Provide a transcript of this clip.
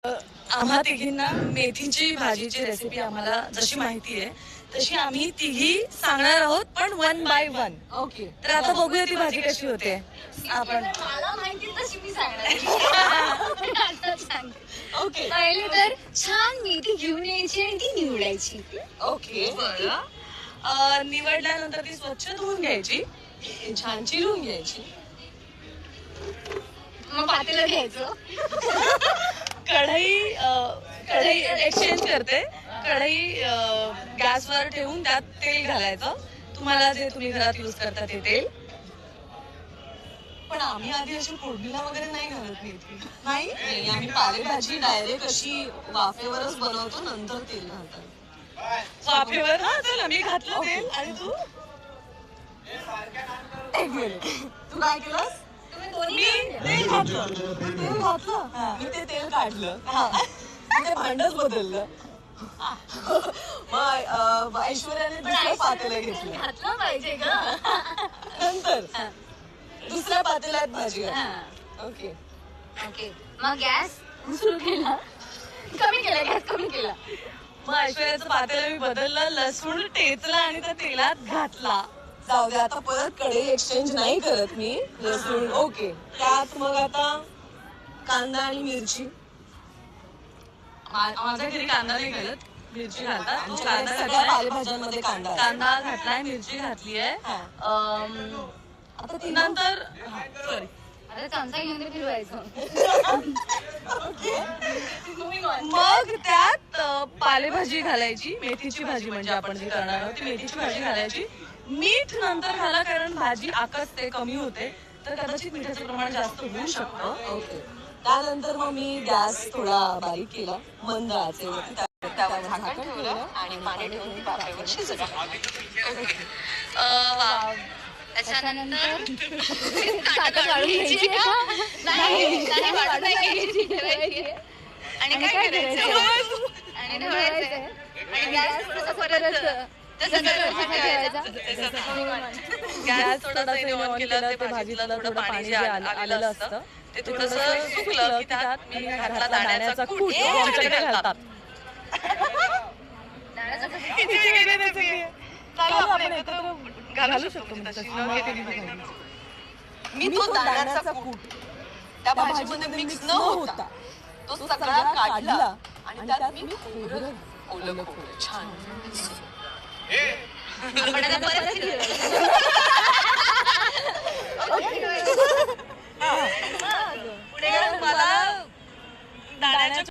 आम्हा तिघींना मेथीची भाजीची रेसिपी आम्हाला जशी माहिती आहे तशी आम्ही तिघी सांगणार आहोत, पण 1 बाय 1. ओके. तर आता बघूया ती भाजी कशी होते. आपण मला माहिती तशी मी सांगणार. ओके. पहिले तर छान मेथी घेऊन यायची आणि ती निवडायची. ओके. निवडल्यानंतर ती स्वच्छ धुवून घ्यायची, छान चिरून घ्यायची. मग पातेलं घ्यायचं. कढई एक्सचेंज करते. कढई गॅसवर ठेवून त्यात तेल घालायचं. तुम्हाला जे तुम्ही घरात यूज करता ते तेल. पण आम्ही आधी अशी फोडणीला वगैरे नाही घालत मेथी. नाही, आम्ही पालेभाजी डायरेक्ट अशी वाफेवरच बनवतो, नंतर तेल घालतात. वाफेवर. हा चला, मी घातलं तेल आणि तू. एक मिनिट. तू काय केलंस? मी तेल घातलं. तेल घातलं. मी ते तेल काढलं. मी ते भांडच बदललं. मग ऐश्वर्याने दुसरं पातेलं घेतलं. घातलं पाहिजे ग. नंतर दुसऱ्या पातेल्यात भाजी घातली. ओके. ओके. मग गॅस सुरू केला. कमी केला, गॅस कमी केला. मग ऐश्वर्याचं पातेलं मी बदललं, लसूण टेचला आणि त्या तेलात घातला. जाऊ दे, आता परत कढई एक्सचेंज नाही करत मी. लसूण. ओके. त्यात मग आता कांदा आणि मिरची. माझ्या घरी कांदा नाही घालत, मिरची घालतात. आमच्याकडे सगळ्या पालेभाज्यांमध्ये कांदा आहे. कांदा घातलाय, मिरची घातली आहे. आता ती नंतर सॉरी आता चमचा घेऊन ते फिरवायचं. मग त्यात पालेभाजी घालायची. मेथीची भाजी म्हणजे आपण जी करणार आहोत ती मेथीची भाजी घालायची. मीठ नंतर घाला, कारण भाजी आकसते, कमी होते, तर कदाचित मिठाचं प्रमाण जास्त होऊ शकतं. ओके. त्यानंतर मग मी गॅस थोडा बारीक केला, मंद आचेवरती. त्यावर झाकण ठेवलं आणि पाणी ठेवून ती पातेल्यावर शिजवलं. त्याच्यानंतर ताटं काढून घ्यायची का? नाही, वाढून नाही घ्यायची, ठेवायची. आणि काय करायचं? आणि ठेवायचं. आणि गॅस थोडासा परत तसं ठेवायचा. गॅस थोडासा ऑन केला, ते भाजीला थोडं पाणी जे आलेलं असतं ते थोडंसं सुकलं की त्यात मी घातला दाण्याचा कूट. आमच्याकडे घालतात. आपण एकत्र घालू शकतो. मी तो दाण्याचा कूट त्या भाजीमध्ये मिक्स न होता तो सगळा काढला आणि त्यात मी खोबरं ओलं खोबरं छान. आपण आता परत पुढे मला दाण्याच्या